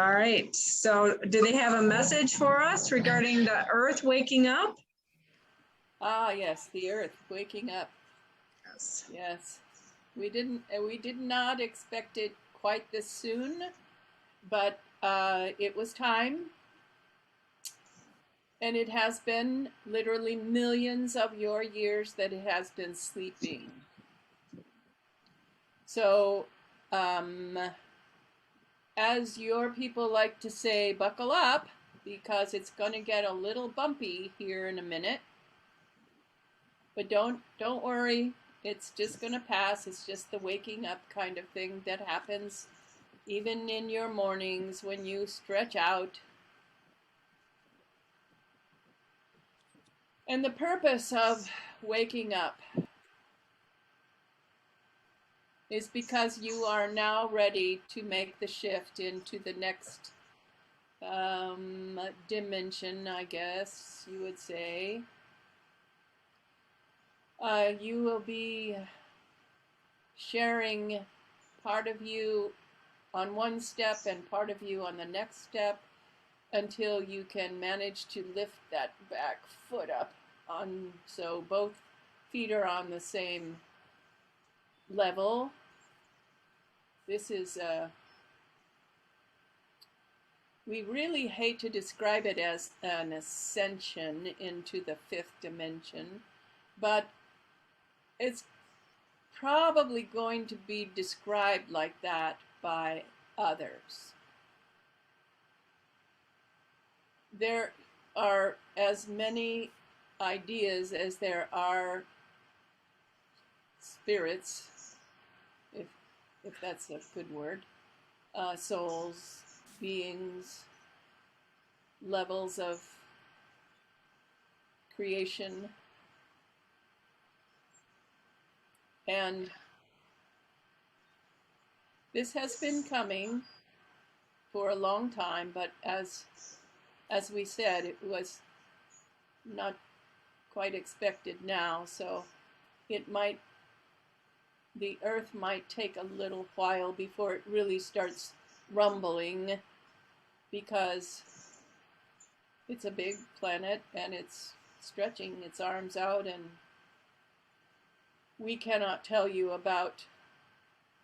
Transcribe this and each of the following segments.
All right. So do they have a message for us regarding the earth waking up? Ah, yes, the earth waking up. Yes. Yes. We did not expect it quite this soon, but it was time. And it has been literally millions of your years that it has been sleeping. So, as your people like to say, buckle up, because it's going to get a little bumpy here in a minute. But don't worry, it's just going to pass. It's just the waking up kind of thing that happens even in your mornings when you stretch out. And the purpose of waking up is because you are now ready to make the shift into the next dimension, I guess you would say. You will be sharing part of you on one step and part of you on the next step until you can manage to lift that back foot up on, so both feet are on the same level. This is we really hate to describe it as an ascension into the fifth dimension, but it's probably going to be described like that by others. There are as many ideas as there are spirits, if that's a good word, souls, beings, levels of creation. And this has been coming for a long time, but as we said, it was not quite expected now, so the earth might take a little while before it really starts rumbling, because it's a big planet and it's stretching its arms out, and we cannot tell you about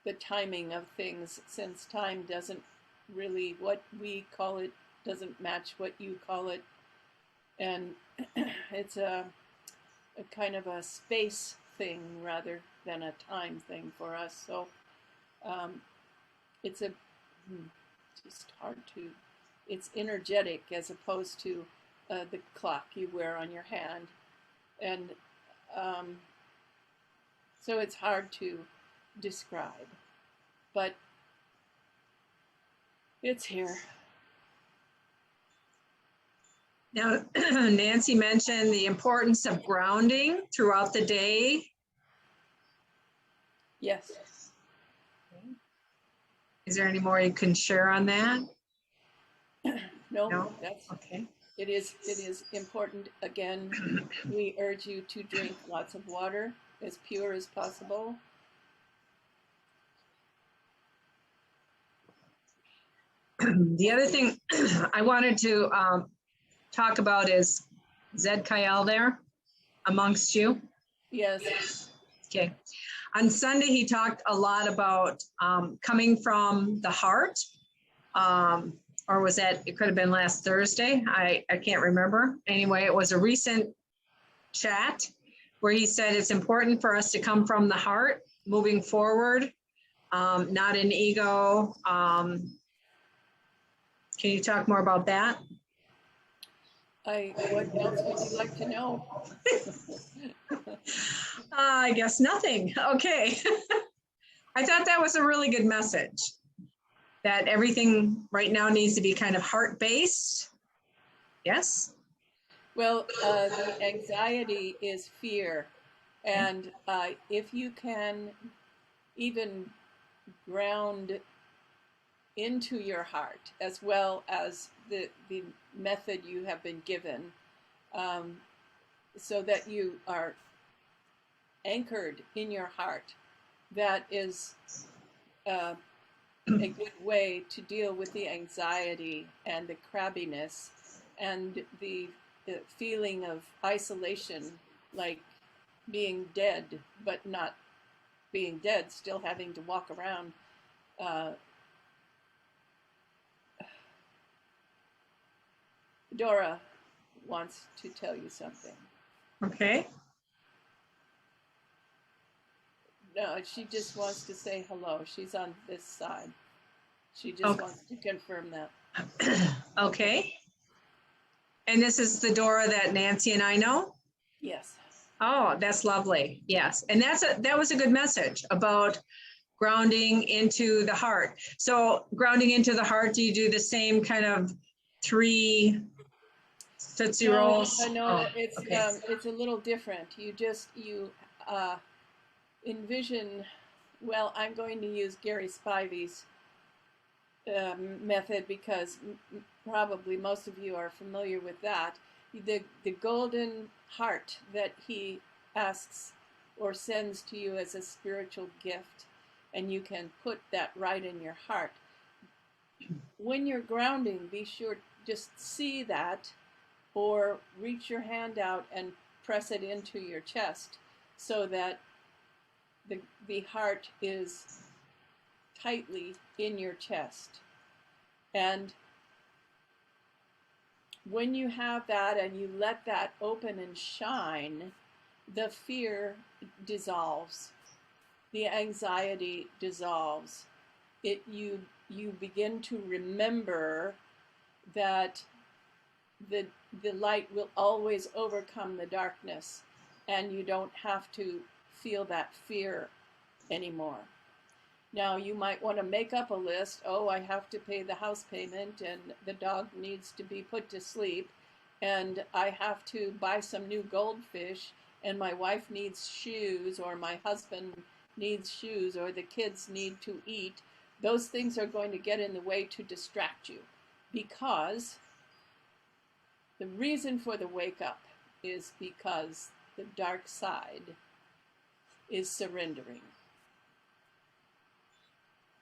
the timing of things, since time doesn't really, what we call it doesn't match what you call it, and it's a kind of a space thing rather than a time thing for us. So it's just hard to, it's energetic as opposed to the clock you wear on your hand, and so it's hard to describe, but it's here. Now, Nancy mentioned the importance of grounding throughout the day. Yes. Is there any more you can share on that? No, that's okay. It is important. Again, we urge you to drink lots of water, as pure as possible. The other thing I wanted to talk about is Zed Kyle there amongst you. Yes. Okay. On Sunday, he talked a lot about coming from the heart, or was that, it could have been last Thursday. I can't remember. Anyway, it was a recent chat where he said it's important for us to come from the heart moving forward, not an ego. Can you talk more about that? What else would you like to know? I guess nothing. Okay. I thought that was a really good message, that everything right now needs to be kind of heart-based. Yes? Well, the anxiety is fear. And if you can even ground into your heart, as well as the method you have been given, so that you are anchored in your heart, that is a good way to deal with the anxiety and the crabbiness and the feeling of isolation, like being dead, but not being dead, still having to walk around. Dora wants to tell you something. Okay. No, she just wants to say hello. She's on this side. She just wants to confirm that. Okay. And this is the Dora that Nancy and I know? Yes. Oh, that's lovely. Yes. And that was a good message about grounding into the heart. So grounding into the heart, do you do the same kind of 3 Tootsie Rolls? No, Oh, it's okay. it's a little different. You envision. Well, I'm going to use Gary Spivey's method because probably most of you are familiar with that. The golden heart that he asks or sends to you as a spiritual gift, and you can put that right in your heart. When you're grounding, be sure just see that, or reach your hand out and press it into your chest so that the heart is tightly in your chest. And when you have that and you let that open and shine, the fear dissolves, the anxiety dissolves. You begin to remember that the light will always overcome the darkness, and you don't have to feel that fear anymore. Now, you might want to make up a list. Oh, I have to pay the house payment, and the dog needs to be put to sleep, and I have to buy some new goldfish, and my wife needs shoes, or my husband needs shoes, or the kids need to eat. Those things are going to get in the way to distract you, because the reason for the wake up is because the dark side is surrendering.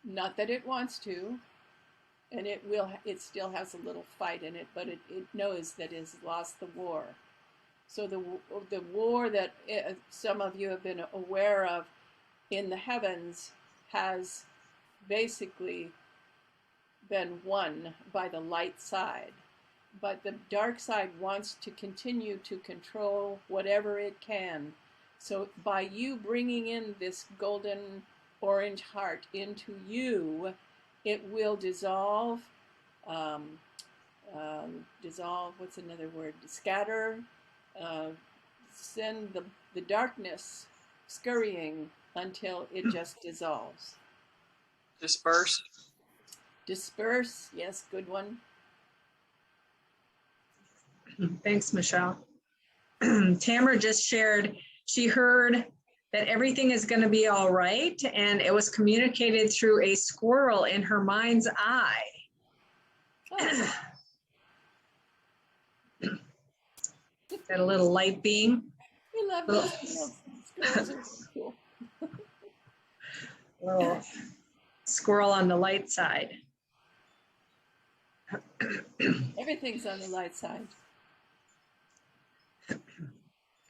Not that it wants to, and it still has a little fight in it, but it knows that it has lost the war. So the war that some of you have been aware of in the heavens has basically been won by the light side. But the dark side wants to continue to control whatever it can. So by you bringing in this golden orange heart into you, it will dissolve, dissolve, what's another word? Scatter, send the darkness scurrying until it just dissolves. Disperse. Disperse, yes, good one. Thanks, Michelle. Tamara just shared, she heard that everything is going to be all right, and it was communicated through a squirrel in her mind's eye. Oh. Got a little light beam. We love those squirrels. Squirrels are so cool. Little squirrel on the light side. Everything's on the light side.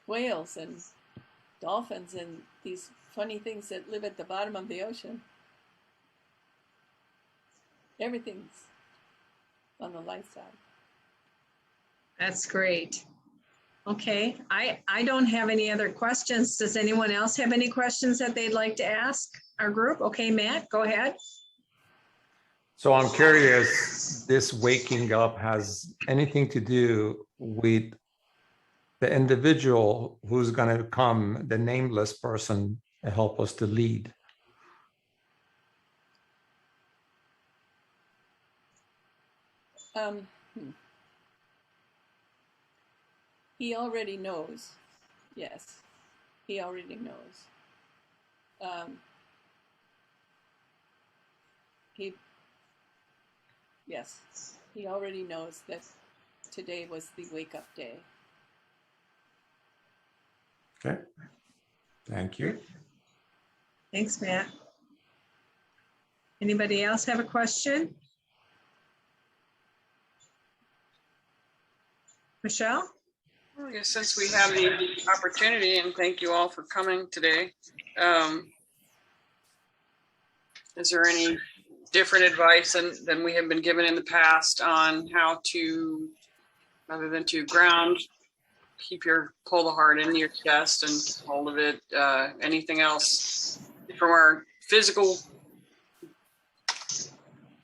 Whales and dolphins and these funny things that live at the bottom of the ocean. Everything's on the light side. That's great. Okay, I don't have any other questions. Does anyone else have any questions that they'd like to ask our group? Okay, Matt, go ahead. So I'm curious, this waking up has anything to do with the individual who's going to become the nameless person to help us to lead? He already knows. Yes, he already knows. Yes, he already knows that today was the wake-up day. Okay, thank you. Thanks, Matt. Anybody else have a question? Michelle? Well, I guess since we have the opportunity, and thank you all for coming today, is there any different advice than we have been given in the past on how to, other than to ground, pull the heart into your chest and keep hold of it, anything else from our physical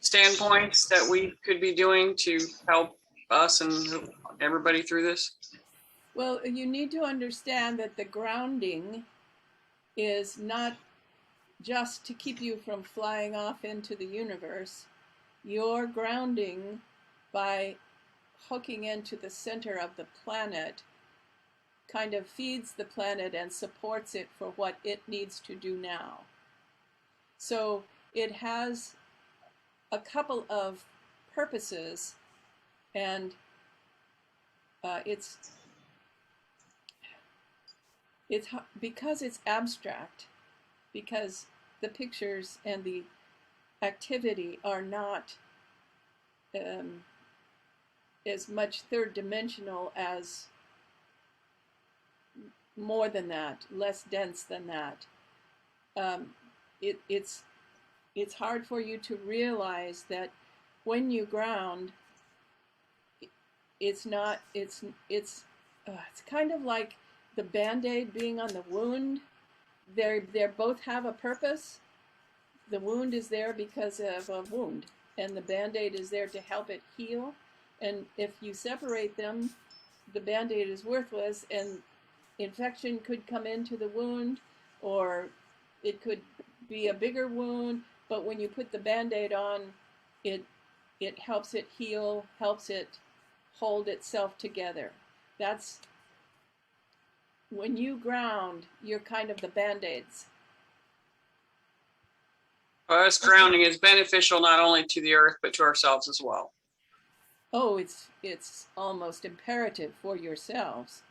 standpoints that we could be doing to help us and everybody through this? Well, you need to understand that the grounding is not just to keep you from flying off into the universe. You're grounding by hooking into the center of the planet, kind of feeds the planet and supports it for what it needs to do now. So it has a couple of purposes, and it's because it's abstract, because the pictures and the activity are not as much third dimensional as more than that, less dense than that. It's hard for you to realize that when you ground, it's kind of like the Band-Aid being on the wound. They both have a purpose. The wound is there because of a wound, and the Band-Aid is there to help it heal. And if you separate them, the Band-Aid is worthless, and infection could come into the wound, or it could be a bigger wound. But when you put the Band-Aid on, it helps it heal, helps it hold itself together. That's when you ground, you're kind of the Band-Aids. Us grounding is beneficial not only to the earth, but to ourselves as well. Oh, it's almost imperative for yourselves.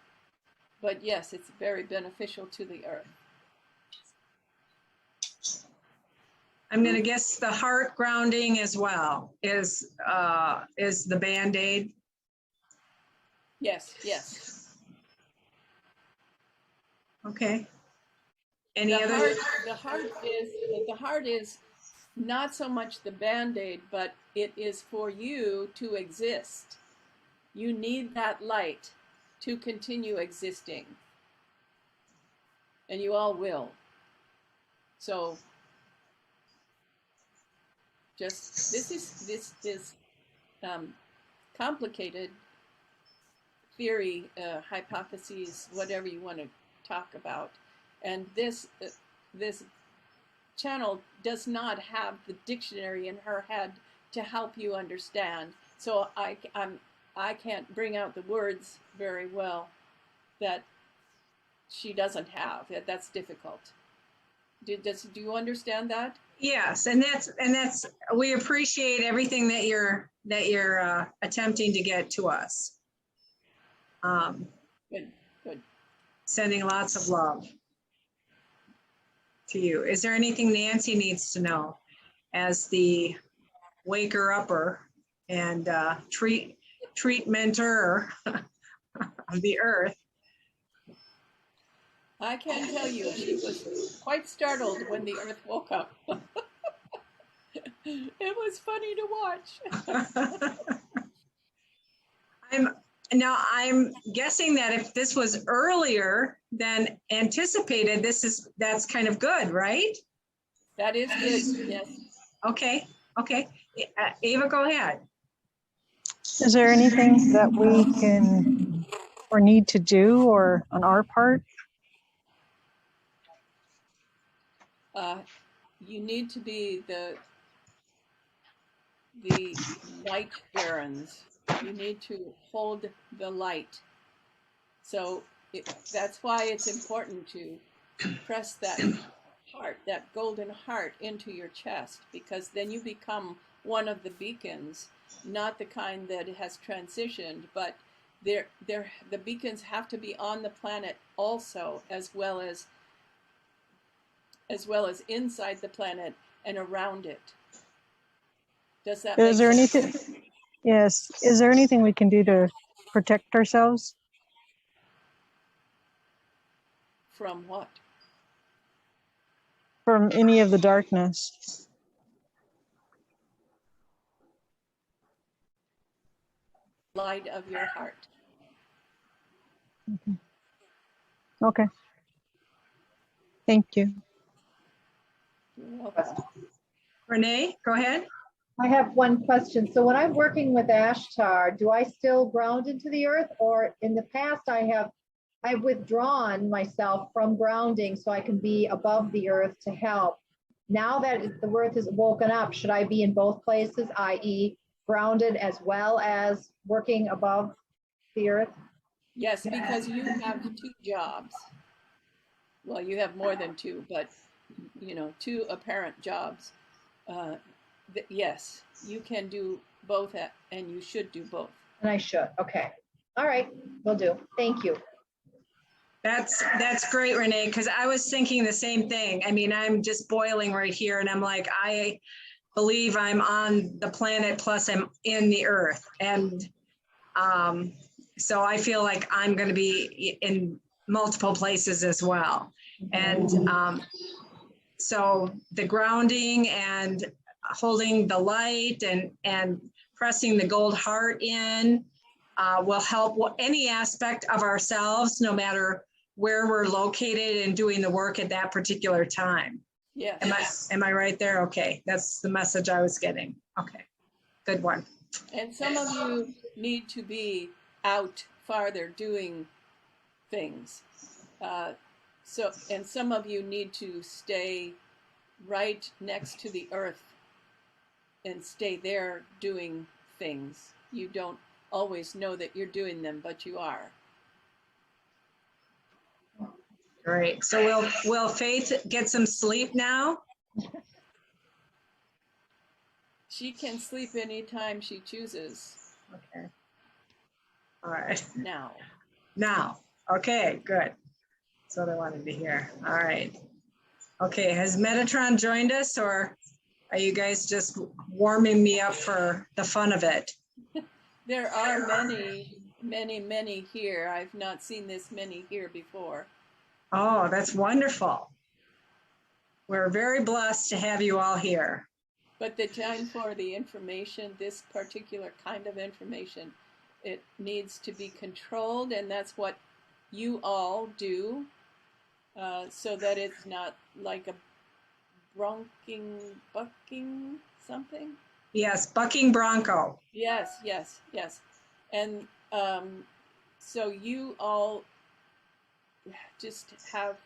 But yes, it's very beneficial to the earth. I'm going to guess the heart grounding as well is the Band-Aid. Yes, yes. Okay. The heart is not so much the Band-Aid, but it is for you to exist. You need that light to continue existing. And you all will. So just this is complicated theory, hypotheses, whatever you want to talk about. And this channel does not have the dictionary in her head to help you understand. So I can't bring out the words very well that she doesn't have. That's difficult. Do you understand that? Yes, and that's we appreciate everything that you're attempting to get to us. Good. Sending lots of love to you. Is there anything Nancy needs to know as the waker-upper and treatmenter of the earth? I can tell you, she was quite startled when the earth woke up. It was funny to watch. I'm guessing that if this was earlier than anticipated, that's kind of good, right? That is good, yes. Okay. Ava, go ahead. Is there anything that we can or need to do or on our part? You need to be the light barons. You need to hold the light. So that's why it's important to press that heart, that golden heart, into your chest, because then you become one of the beacons, not the kind that has transitioned, but the beacons have to be on the planet also, as well as inside the planet and around it. Does that make Is there sense? anything? Yes. Is there anything we can do to protect ourselves? From what? From any of the darkness? Light of your heart. Okay. Thank you. You're welcome. Renee, go ahead. I have one question. So when I'm working with Ashtar, do I still ground into the earth, or in the past I've withdrawn myself from grounding so I can be above the earth to help. Now that the earth is woken up, should I be in both places, i.e. grounded as well as working above the earth? Yes, because you have 2 jobs. Well, you have more than 2, but you know, 2 apparent jobs. Yes, you can do both, and you should do both. And I should. Okay. All right. Will do. Thank you. That's great, Renee, because I was thinking the same thing. I mean, I'm just boiling right here, and I'm like, I believe I'm on the planet, plus I'm in the earth. And so I feel like I'm going to be in multiple places as well. And so the grounding and holding the light and pressing the gold heart in will help any aspect of ourselves, no matter where we're located and doing the work at that particular time. Yes. Am I right there? Okay, that's the message I was getting. Okay, good one. And some of you need to be out farther doing things. And some of you need to stay right next to the earth and stay there doing things. You don't always know that you're doing them, but you are. Great. So will Faith get some sleep now? She can sleep anytime she chooses. Okay. All right. Now. Okay, good. That's what I wanted to hear. All right. Okay, has Metatron joined us, or are you guys just warming me up for the fun of it? There are many here. I've not seen this many here before. Oh, that's wonderful. We're very blessed to have you all here. But the time for the information, this particular kind of information, it needs to be controlled, and that's what you all do, so that it's not like a bucking something. Yes, bucking bronco. Yes. And so you all just have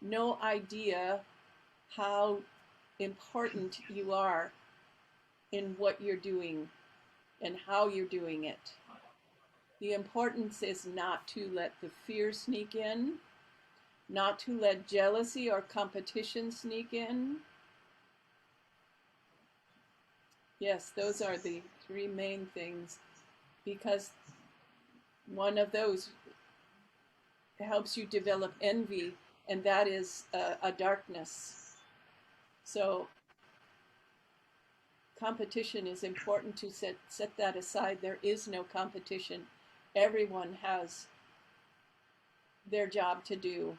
no idea how important you are in what you're doing and how you're doing it. The importance is not to let the fear sneak in, not to let jealousy or competition sneak in. Yes, those are the 3 main things, because one of those helps you develop envy, and that is a darkness. So competition is important to set that aside. There is no competition. Everyone has their job to do.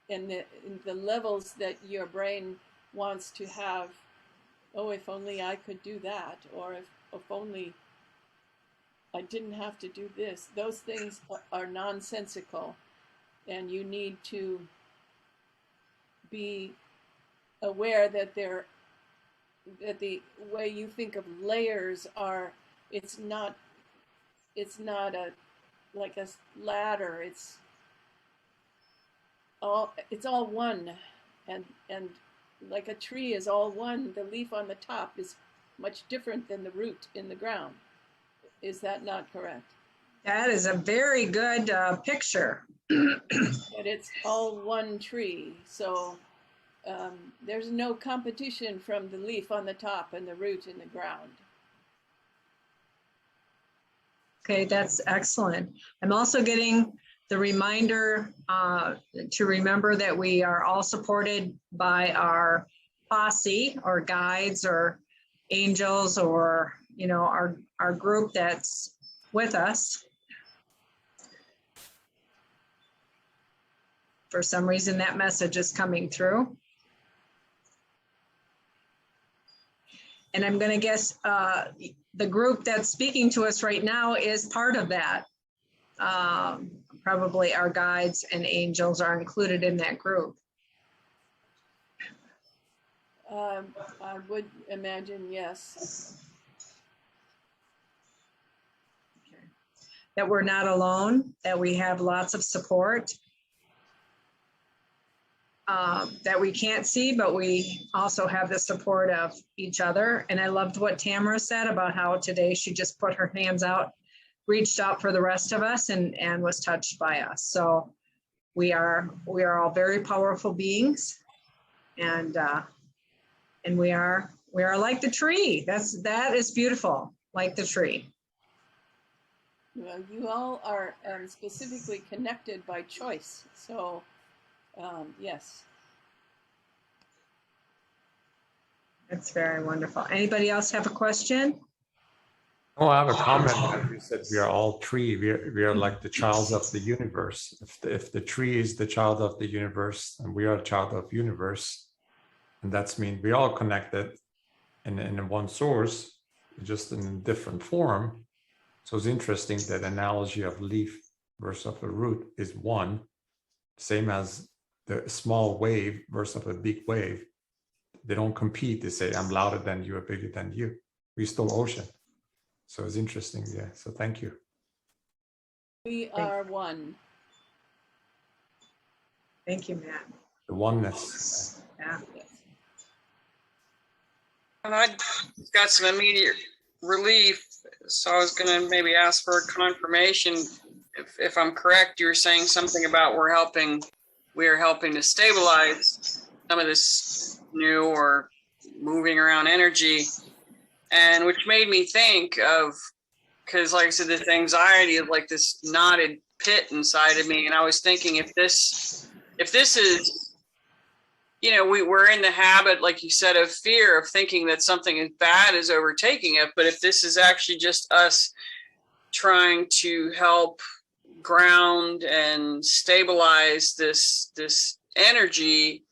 And the levels that your brain wants to have, oh, if only I could do that, or if only I didn't have to do this. Those things are nonsensical, and you need to be aware that the way you think of layers are, it's not like a ladder. It's all one, and like a tree is all one. The leaf on the top is much different than the root in the ground. Is that not correct? That is a very good picture. But it's all one tree, so there's no competition from the leaf on the top and the root in the ground. Okay, that's excellent. I'm also getting the reminder to remember that we are all supported by our posse or guides or angels or, you know, our group that's with us. For some reason, that message is coming through. And I'm going to guess the group that's speaking to us right now is part of that. Probably our guides and angels are included in that group. I would imagine, yes. Okay. That we're not alone, that we have lots of support. That we can't see, but we also have the support of each other. And I loved what Tamara said about how today she just put her hands out, reached out for the rest of us and was touched by us. So we are all very powerful beings, and we are like the tree. That is beautiful, like the tree. Well, you all are specifically connected by choice. So yes. That's very wonderful. Anybody else have a question? Oh, I have a comment. You said we are all tree. We are like the child of the universe. If the tree is the child of the universe, and we are a child of universe, and that's mean we all connected in one source, just in a different form. So it's interesting that analogy of leaf versus of a root is one, same as the small wave versus of a big wave. They don't compete. They say, I'm louder than you or bigger than you. We're still ocean. So it's interesting. Yeah. So thank you. We are one. Thank you, Matt. The oneness. Yeah. Yes. And I got some immediate relief, so I was going to maybe ask for a confirmation. If I'm correct, you were saying something about we are helping to stabilize some of this new or moving around energy, and which made me think of, because like I said, this anxiety is like this knotted pit inside of me, and I was thinking if this is, you know, we're in the habit, like you said, of fear, of thinking that something bad is overtaking it. But if this is actually just us trying to help ground and stabilize this energy,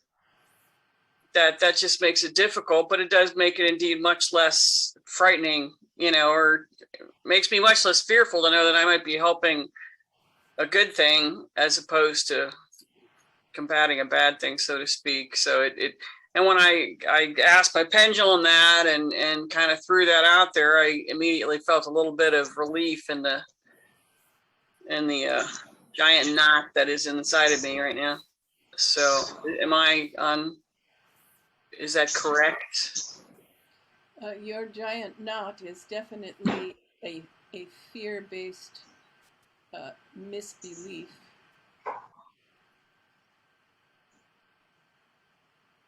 that just makes it difficult. But it does make it indeed much less frightening, you know, or makes me much less fearful to know that I might be helping a good thing as opposed to combating a bad thing, so to speak. So and when I asked my pendulum that and kind of threw that out there, I immediately felt a little bit of relief in the giant knot that is inside of me right now. So is that correct? Your giant knot is definitely a fear-based misbelief.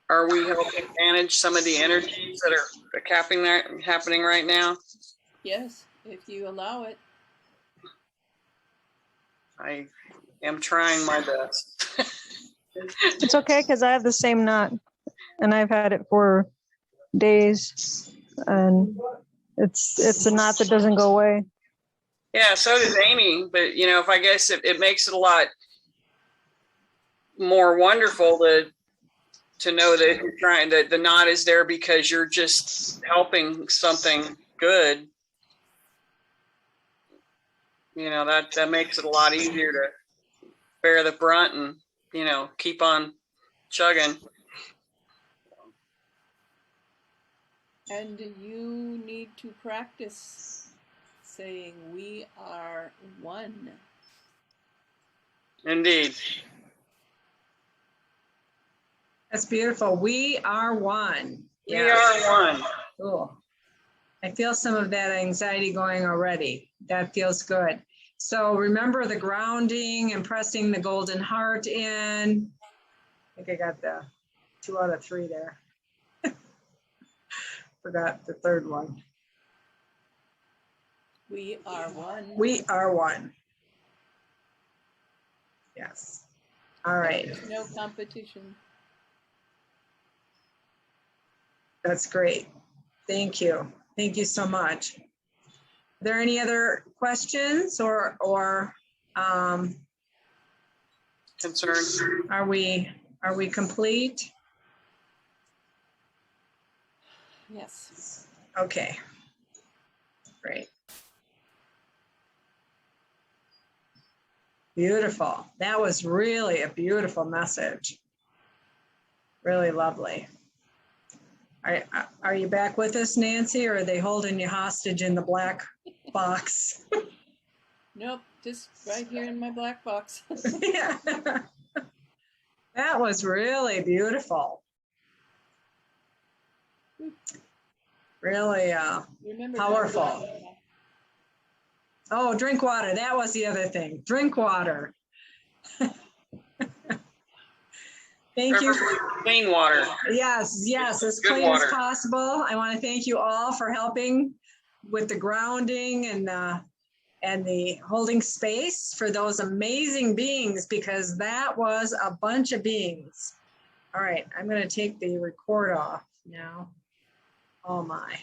Are we helping manage some of the energies that are happening right now? Yes, if you allow it. I am trying my best. It's okay because I have the same knot and I've had it for days, and it's a knot that doesn't go away. Yeah, so does Amy, but you know, if I guess it makes it a lot more wonderful to know that you're trying, that the knot is there because you're just helping something good. You know, that makes it a lot easier to bear the brunt and, you know, keep on chugging. And you need to practice saying we are one. Indeed. That's beautiful. We are one. We are one. Cool. I feel some of that anxiety going already. That feels good. So remember the grounding and pressing the golden heart in. I think I got the 2 out of 3 there. Forgot the third one. We are one. We are one. Yes. All right. There's no competition. That's great. Thank you. Thank you so much. Are there any other questions or Concerns? are we complete? Yes. Okay. Great. Beautiful. That was really a beautiful message. Really lovely. Are you back with us, Nancy, or are they holding you hostage in the black box? Nope, just right here in my black box. Yeah. That was really beautiful. Really Remember powerful. Oh, drink water. That was the other thing. Drink water. Thank you. Preferably clean water. Yes, as Good clean as water. possible. I want to thank you all for helping with the grounding and the holding space for those amazing beings, because that was a bunch of beings. All right, I'm going to take the record off now. Oh my.